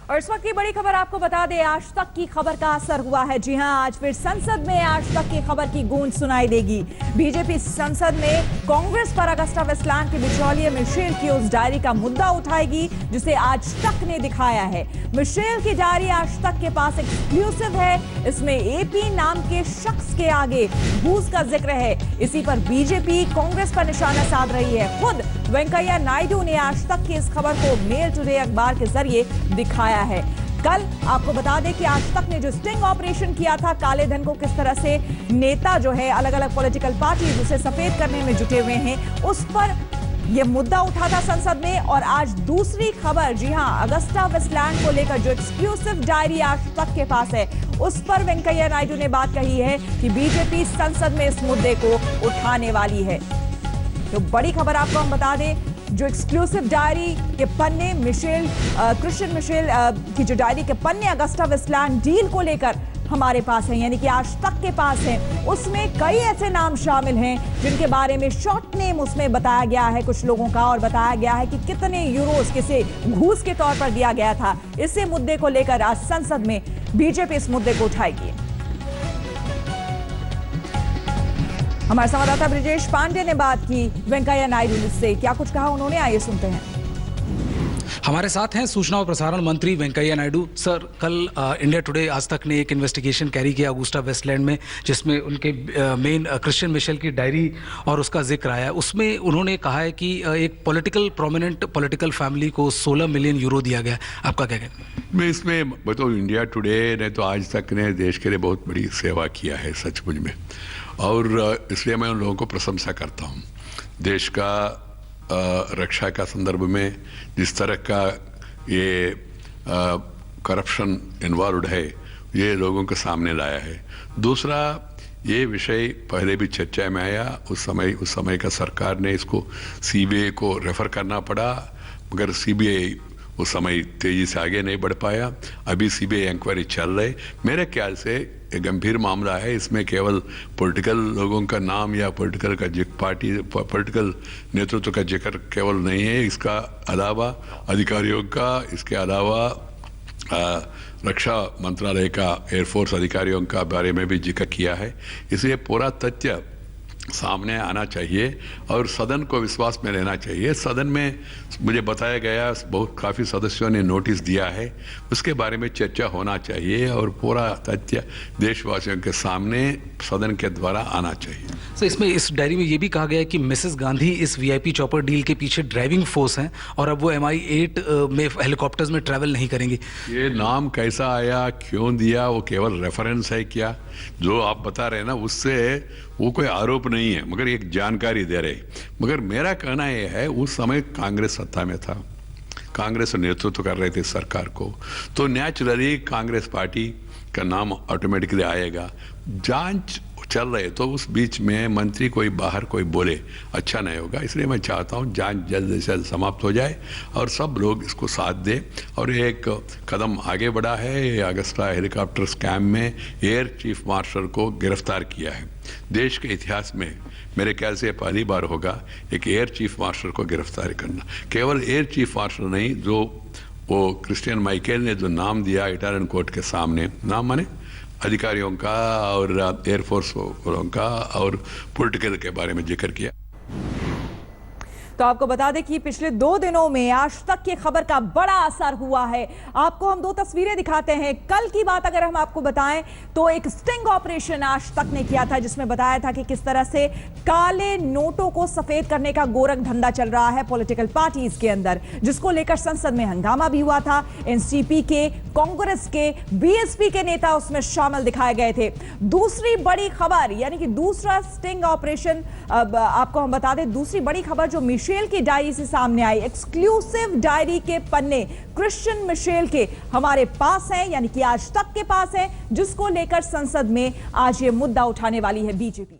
और इस वक्त की बड़ी खबर आपको बता दें, आज तक की खबर का असर हुआ है। जी हां, आज फिर संसद में आज तक की खबर की गूंज सुनाई देगी। बीजेपी संसद में कांग्रेस पर अगस्टा वेस्टलैंड के बिचौलिए मिशेल की उस डायरी का मुद्दा उठाएगी जिसे आज तक ने दिखाया है। मिशेल की डायरी आज तक के पास एक्सक्लूसिव है। इसमें एपी नाम के शख्स के आगे घूस का जिक्र है। इसी पर बीजेपी कांग्रेस पर निशाना साध रही है। खुद वेंकैया नायडू ने आज तक की इस खबर को मेल टुडे अखबार के जरिए दिखाया है। कल आपको बता दें कि आज तक ने जो स्टिंग ऑपरेशन किया था, काले धन को किस तरह से नेता जो है अलग अलग पॉलिटिकल पार्टी उसे सफेद करने में जुटे हुए हैं, उस पर यह मुद्दा उठा था संसद में। और आज दूसरी खबर, जी हां, अगस्टा वेस्टलैंड को लेकर जो एक्सक्लूसिव डायरी आज तक के पास है, उस पर वेंकैया नायडू ने बात कही है कि बीजेपी संसद में इस मुद्दे को उठाने वाली है। तो बड़ी खबर आपको हम बता दें, जो एक्सक्लूसिव डायरी के पन्ने क्रिश्चियन मिशेल की जो डायरी के पन्ने अगस्टा वेस्टलैंड डील को लेकर हमारे पास हैं, यानी कि आज तक के पास हैं, उसमें कई ऐसे नाम शामिल हैं जिनके बारे में शॉर्ट नेम उसमें बताया गया है कुछ लोगों का, और बताया गया है कि कितने यूरोस किसे घूस के तौर पर दिया गया था। इसी मुद्दे को लेकर आज संसद में बीजेपी इस मुद्दे को उठाएगी। हमारे संवाददाता ब्रिजेश पांडे ने बात की वेंकैया नायडू से, क्या कुछ कहा उन्होंने, आइए सुनते हैं। हमारे साथ हैं सूचना और प्रसारण मंत्री वेंकैया नायडू। सर, कल इंडिया टुडे आज तक ने एक इन्वेस्टिगेशन कैरी किया अगुस्टा वेस्टलैंड में, जिसमें उनके मेन क्रिश्चियन मिशेल की डायरी और उसका जिक्र आया। उसमें उन्होंने कहा है कि एक प्रोमिनेंट पॉलिटिकल फैमिली को 16 मिलियन यूरो दिया गया। आपका क्या कहना है? मैं इसमें बताऊँ, इंडिया टुडे ने तो आज तक ने देश के लिए बहुत बड़ी सेवा किया है सचमुच में, और इसलिए मैं उन लोगों को प्रशंसा करता हूँ। देश का रक्षा का संदर्भ में जिस तरह का ये करप्शन इन्वॉल्व है, ये लोगों के सामने लाया है। दूसरा, ये विषय पहले भी चर्चा में आया, उस समय का सरकार ने इसको सीबीआई को रेफर करना पड़ा, मगर सीबीआई उस समय तेजी से आगे नहीं बढ़ पाया। अभी सीबीआई इंक्वायरी चल रही। मेरे ख्याल से एक गंभीर मामला है। इसमें केवल पॉलिटिकल लोगों का नाम या पॉलिटिकल नेतृत्व का जिक्र केवल नहीं है, इसका अलावा अधिकारियों का, इसके अलावा रक्षा मंत्रालय का, एयरफोर्स अधिकारियों का बारे में भी जिक्र किया है। इसलिए पूरा तथ्य सामने आना चाहिए और सदन को विश्वास में लेना चाहिए। सदन में मुझे बताया गया काफ़ी सदस्यों ने नोटिस दिया है, उसके बारे में चर्चा होना चाहिए और पूरा तथ्य देशवासियों के सामने सदन के द्वारा आना चाहिए। सर, इसमें इस डायरी में ये भी कहा गया है कि मिसेस गांधी इस वीआईपी चॉपर डील के पीछे ड्राइविंग फोर्स हैं और अब वो MI8 में हेलीकॉप्टर्स में ट्रैवल नहीं करेंगे। ये नाम कैसा आया, क्यों दिया, वो केवल रेफरेंस है क्या? जो आप बता रहे हैं ना, उससे वो कोई आरोप नहीं है, मगर एक जानकारी दे रहे। मगर मेरा कहना यह है, उस समय कांग्रेस सत्ता में था, कांग्रेस नेतृत्व कर रहे थे सरकार को, तो नेचुरली कांग्रेस पार्टी का नाम ऑटोमेटिकली आएगा। जांच चल रहे तो उस बीच में मंत्री कोई बाहर कोई बोले अच्छा नहीं होगा। इसलिए मैं चाहता हूँ जांच जल्द से जल्द समाप्त हो जाए और सब लोग इसको साथ दें। और एक कदम आगे बढ़ा है, अगस्टा हेलीकॉप्टर स्कैम में एयर चीफ मार्शल को गिरफ्तार किया है। देश के इतिहास में मेरे ख्याल से पहली बार होगा एक एयर चीफ मार्शल को गिरफ्तार करना। केवल एयर चीफ मार्शल नहीं, जो वो क्रिश्चियन माइकेल ने जो नाम दिया इटालियन कोर्ट के सामने, नाम माने अधिकारियों का और एयरफोर्स वालों का और पॉलिटिकल के बारे में जिक्र किया। तो आपको बता दें कि पिछले 2 दिनों में आज तक की खबर का बड़ा असर हुआ है। आपको हम 2 तस्वीरें दिखाते हैं। कल की बात अगर हम आपको बताएं तो एक स्टिंग ऑपरेशन आज तक ने किया था, जिसमें बताया था कि किस तरह से काले नोटों को सफेद करने का गोरख धंधा चल रहा है पॉलिटिकल पार्टीज के अंदर, जिसको लेकर संसद में हंगामा भी हुआ था। एनसीपी के, कांग्रेस के, बीएसपी के नेता उसमें शामिल दिखाए गए थे। दूसरी बड़ी खबर, यानी कि दूसरा स्टिंग ऑपरेशन, आपको हम बता दें, दूसरी बड़ी खबर जो मिशेल की डायरी से सामने आई, एक्सक्लूसिव डायरी के पन्ने क्रिश्चियन मिशेल के हमारे पास हैं, यानी कि आज तक के पास है, जिसको लेकर संसद में आज ये मुद्दा उठाने वाली है बीजेपी।